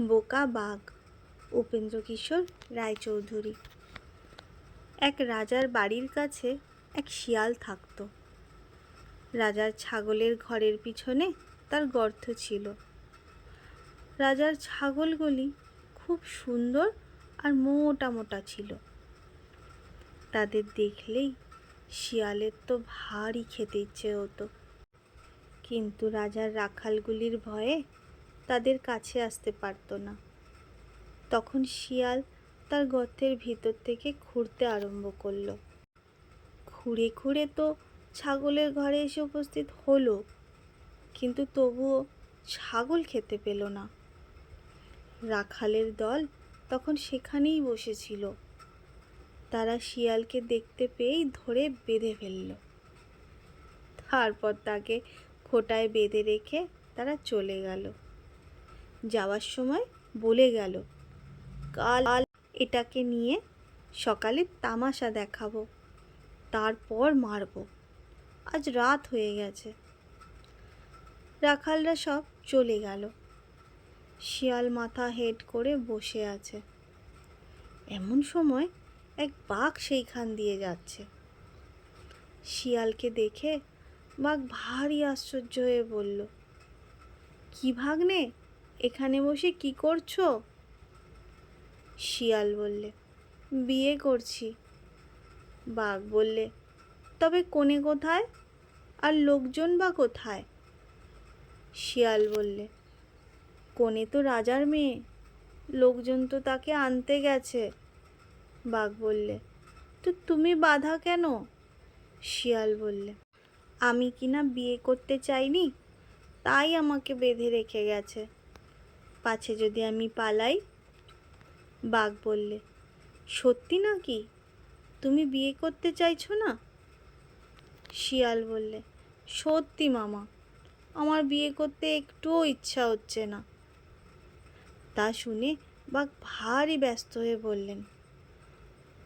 বোকা বাঘ, উপেন্দ্রকিশোর রায়চৌধুরী। এক রাজার বাড়ির কাছে এক শিয়াল থাকত। রাজার ছাগলের ঘরের পিছনে তার গর্ত ছিল। রাজার ছাগলগুলি খুব সুন্দর আর মোটা মোটা ছিল। তাদের দেখলেই শিয়ালের তো ভারী খেতে ইচ্ছে হতো, কিন্তু রাজার রাখালগুলির ভয়ে তাদের কাছে আসতে পারত না। তখন শিয়াল তার গর্তের ভিতর থেকে খুঁড়তে আরম্ভ করলো। খুঁড়ে খুঁড়ে তো ছাগলের ঘরে এসে উপস্থিত হলো, কিন্তু তবুও ছাগল খেতে পেল না। রাখালের দল তখন সেখানেই বসেছিল। তারা শিয়ালকে দেখতে পেয়েই ধরে বেঁধে ফেলল। তারপর তাকে খোঁটায় বেঁধে রেখে তারা চলে গেল। যাওয়ার সময় বলে গেল, কাল এটাকে নিয়ে সকালে তামাশা দেখাবো, তারপর মারবো। আজ রাত হয়ে গেছে। রাখালরা সব চলে গেল। শিয়াল মাথা হেঁট করে বসে আছে। এমন সময় এক বাঘ সেইখান দিয়ে যাচ্ছে। শিয়ালকে দেখে বাঘ ভারী আশ্চর্য হয়ে বলল, কি ভাগ্নে, এখানে বসে কি করছো? শিয়াল বললে, বিয়ে করছি। বাঘ বললে, তবে কনে কোথায়, আর লোকজন বা কোথায়? শিয়াল বললে, কনে তো রাজার মেয়ে, লোকজন তো তাকে আনতে গেছে। বাঘ বললে, তো তুমি বাধা কেন? শিয়াল বললে, আমি কিনা বিয়ে করতে চাইনি, তাই আমাকে বেঁধে রেখে গেছে। পাছে যদি আমি পালাই? বাঘ বললে, সত্যি নাকি? তুমি বিয়ে করতে চাইছো না? শিয়াল বললে, সত্যি মামা, আমার বিয়ে করতে একটুও ইচ্ছা হচ্ছে না। তা শুনে বাঘ ভারী ব্যস্ত হয়ে বললেন,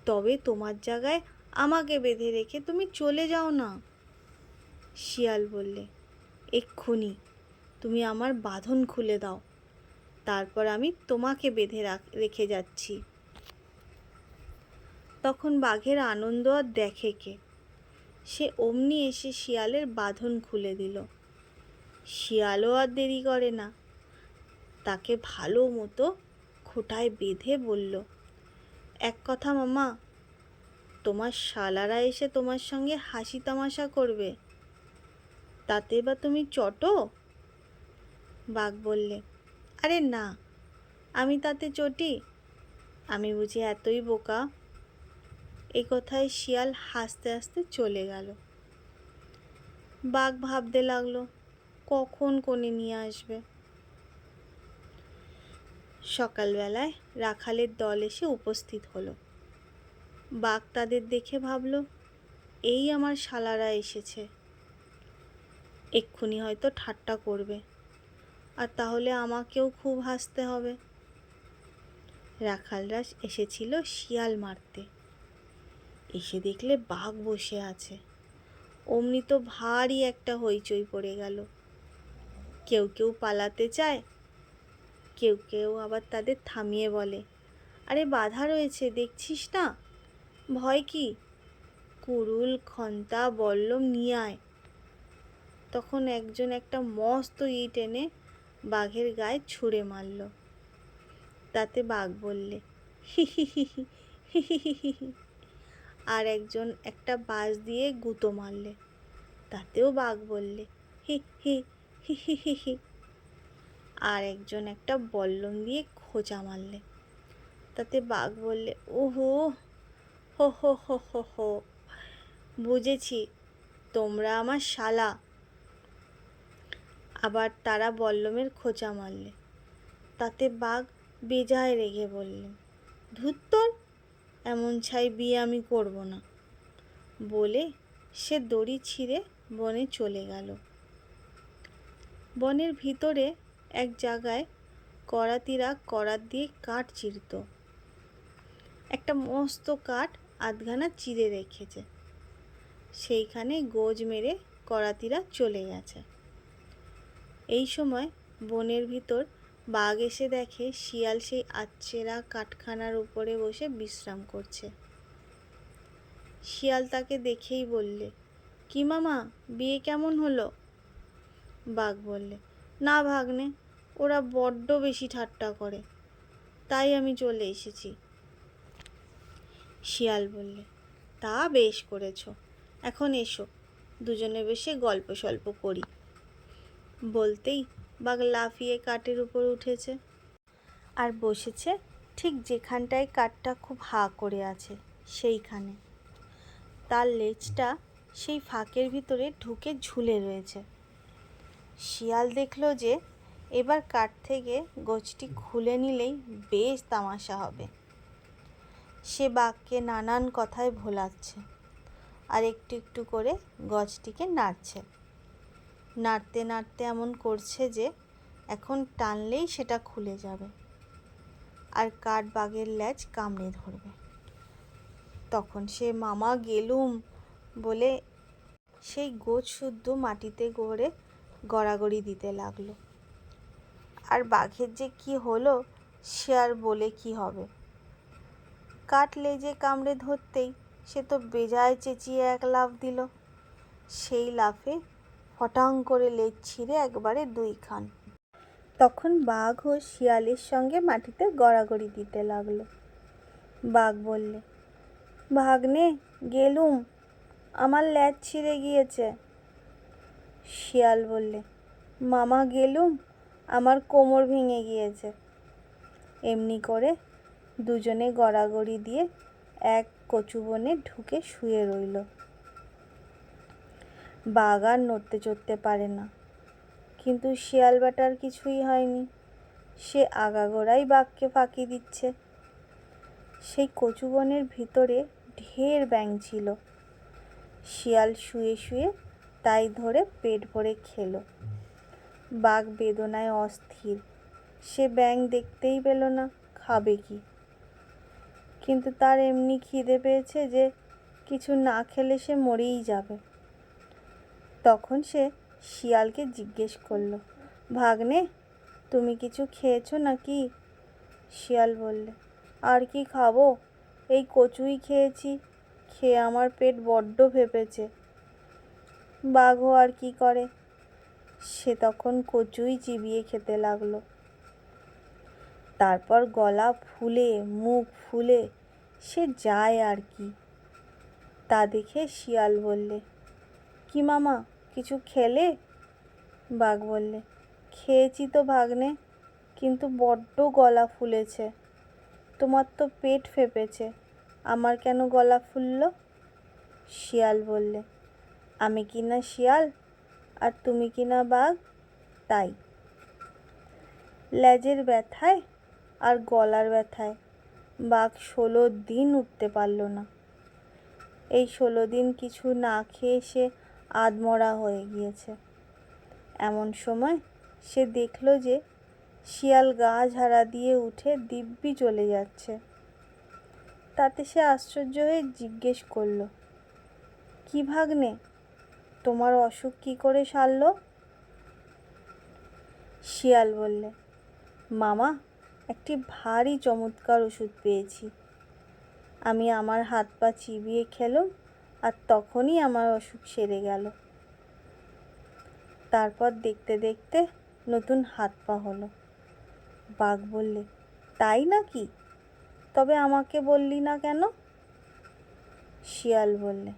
তবে তোমার জায়গায় আমাকে বেঁধে রেখে তুমি চলে যাও না। শিয়াল বললে, এক্ষুনি তুমি আমার বাঁধন খুলে দাও, তারপর আমি তোমাকে বেঁধে রেখে যাচ্ছি। তখন বাঘের আনন্দ আর দেখে কে, সে অমনি এসে শিয়ালের বাঁধন খুলে দিল। শিয়ালও আর দেরি করে না, তাকে ভালো মতো খোঁটায় বেঁধে বলল, এক কথা মামা, তোমার শালারা এসে তোমার সঙ্গে হাসি তামাশা করবে, তাতে বা তুমি চটো? বাঘ বললে, আরে না, আমি তাতে চটি? আমি বুঝি এতই বোকা? এই কথায় শিয়াল হাসতে হাসতে চলে গেল। বাঘ ভাবতে লাগলো, কখন কোণে নিয়ে আসবে। সকালবেলায় রাখালের দল এসে উপস্থিত হলো। বাঘ তাদের দেখে ভাবল, এই আমার শালারা এসেছে, এক্ষুনি হয়তো ঠাট্টা করবে, আর তাহলে আমাকেও খুব হাসতে হবে। রাখালরা এসেছিল শিয়াল মারতে। এসে দেখলে বাঘ বসে আছে। অমনি তো ভারী একটা হইচই পড়ে গেল। কেউ কেউ পালাতে চায়, কেউ কেউ আবার তাদের থামিয়ে বলে, আরে বাধা রয়েছে, দেখছিস না, ভয় কি? কুড়ুল, খন্তা, বল্লম নিয়ে আয়। তখন একজন একটা মস্ত ইট এনে বাঘের গায়ে ছুঁড়ে মারল। তাতে বাঘ বললে, হি হি হি হি হি হি হি হি। আর একজন একটা বাঁশ দিয়ে গুঁতো মারলে, তাতেও বাঘ বললে, হি হি হি হি হি হি। আর একজন একটা বল্লম দিয়ে খোঁচা মারলে, তাতে বাঘ বললে, ওহো, হো হো হো হো হো, বুঝেছি তোমরা আমার শালা। আবার তারা বল্লমের খোঁচা মারলে, তাতে বাঘ বেজায় রেগে বললেন, ধুত্তর, এমন ছাই বিয়ে আমি করব না। বলে সে দড়ি ছিঁড়ে বনে চলে গেল। বনের ভিতরে এক জায়গায় করাতিরা করাত দিয়ে কাঠ চিরত। একটা মস্ত কাঠ আধখানা চিরে রেখেছে, সেইখানে গোজ মেরে করাতিরা চলে গেছে। এই সময় বনের ভিতর বাঘ এসে দেখে শিয়াল সেই আচ্ছেরা কাঠখানার উপরে বসে বিশ্রাম করছে। শিয়াল তাকে দেখেই বললে, কি মামা, বিয়ে কেমন হলো? বাঘ বললে, না ভাগ্নে, ওরা বড্ড বেশি ঠাট্টা করে, তাই আমি চলে এসেছি। শিয়াল বললে, তা বেশ করেছ, এখন এসো, দুজনে বসে গল্প সল্প করি। বলতেই বাঘ লাফিয়ে কাঠের উপর উঠেছে আর বসেছে ঠিক যেখানটায় কাঠটা খুব হাঁ করে আছে সেইখানে। তার লেজটা সেই ফাঁকের ভিতরে ঢুকে ঝুলে রয়েছে। শিয়াল দেখল যে এবার কাঠ থেকে গোছটি খুলে নিলেই বেশ তামাশা হবে। সে বাঘকে নানান কথায় ভোলাচ্ছে আর একটু একটু করে গছটিকে নাড়ছে। নাড়তে নাড়তে এমন করছে যে এখন টানলেই সেটা খুলে যাবে আর কাঠ বাঘের লেজ কামড়ে ধরবে। তখন সে মামা গেলুম বলে সেই গোছ শুদ্ধ মাটিতে গড়ে গড়াগড়ি দিতে লাগলো। আর বাঘের যে কি হলো সে আর বলে কি হবে। কাঠ লেজে কামড়ে ধরতেই সে তো বেজায় চেঁচিয়ে এক লাফ দিল। সেই লাফে ফটাং করে লেজ ছিঁড়ে একবারে দুই খান। তখন বাঘও শিয়ালের সঙ্গে মাটিতে গড়াগড়ি দিতে লাগলো। বাঘ বললে, ভাগ্নে গেলুম, আমার লেজ ছিঁড়ে গিয়েছে। শিয়াল বললে, মামা গেলুম, আমার কোমর ভেঙে গিয়েছে। এমনি করে দুজনে গড়াগড়ি দিয়ে এক কচু বনে ঢুকে শুয়ে রইল। বাঘ আর নড়তে চড়তে পারে না, কিন্তু শিয়াল বেটার কিছুই হয়নি। সে আগাগোড়াই বাঘকে ফাঁকি দিচ্ছে। সেই কচু বনের ভিতরে ঢের ব্যাঙ ছিল। শিয়াল শুয়ে শুয়ে তাই ধরে পেট ভরে খেলো। বাঘ বেদনায় অস্থির, সে ব্যাঙ দেখতেই পেল না, খাবে কি? কিন্তু তার এমনি খিদে পেয়েছে যে কিছু না খেলে সে মরেই যাবে। তখন সে শিয়ালকে জিজ্ঞেস করলো, ভাগ্নে, তুমি কিছু খেয়েছো নাকি? শিয়াল বললে, আর কি খাবো, এই কচুই খেয়েছি, খেয়ে আমার পেট বড্ড ফেপেছে। বাঘও আর কি করে, সে তখন কচুই চিবিয়ে খেতে লাগলো। তারপর গলা ফুলে মুখ ফুলে সে যায় আর কি। তা দেখে শিয়াল বললে, কি মামা, কিছু খেলে? বাঘ বললে, খেয়েছি তো ভাগ্নে, কিন্তু বড্ড গলা ফুলেছে। তোমার তো পেট ফেপেছে, আমার কেন গলা ফুলল? শিয়াল বললে, আমি কিনা শিয়াল আর তুমি কিনা বাঘ, তাই। লেজের ব্যথায় আর গলার ব্যথায় বাঘ 16 দিন উঠতে পারল না। এই 16 দিন কিছু না খেয়ে সে আধমরা হয়ে গিয়েছে। এমন সময় সে দেখল যে শিয়াল গা ঝাড়া দিয়ে উঠে দিব্যি চলে যাচ্ছে। তাতে সে আশ্চর্য হয়ে জিজ্ঞেস করল, কি ভাগ্নে, তোমার অসুখ কি করে সারল? শিয়াল বললে, মামা, একটি ভারী চমৎকার ওষুধ পেয়েছি। আমি আমার হাত পা চিবিয়ে খেলাম আর তখনই আমার অসুখ সেরে গেল। তারপর দেখতে দেখতে নতুন হাত পা হলো। বাঘ বললে, তাই নাকি? তবে আমাকে বললি না কেন? শিয়াল বললে,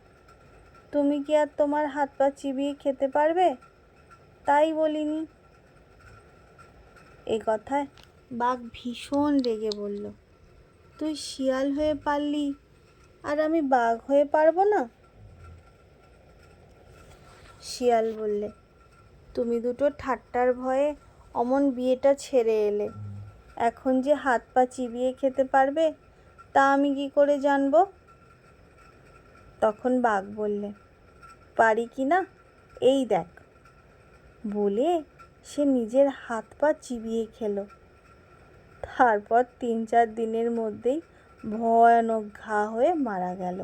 তুমি কি আর তোমার হাত পা চিবিয়ে খেতে পারবে, তাই বলিনি। এ কথায় বাঘ ভীষণ রেগে বলল, তুই শিয়াল হয়ে পারলি আর আমি বাঘ হয়ে পারবো না? শিয়াল বললে, তুমি দুটো ঠাট্টার ভয়ে অমন বিয়েটা ছেড়ে এলে, এখন যে হাত পা চিবিয়ে খেতে পারবে তা আমি কি করে জানবো? তখন বাঘ বললে, পারি কি না এই দেখ। বলে সে নিজের হাত পা চিবিয়ে খেলো। তারপর 3-4 দিনের মধ্যেই ভয়ানক ঘা হয়ে মারা গেল।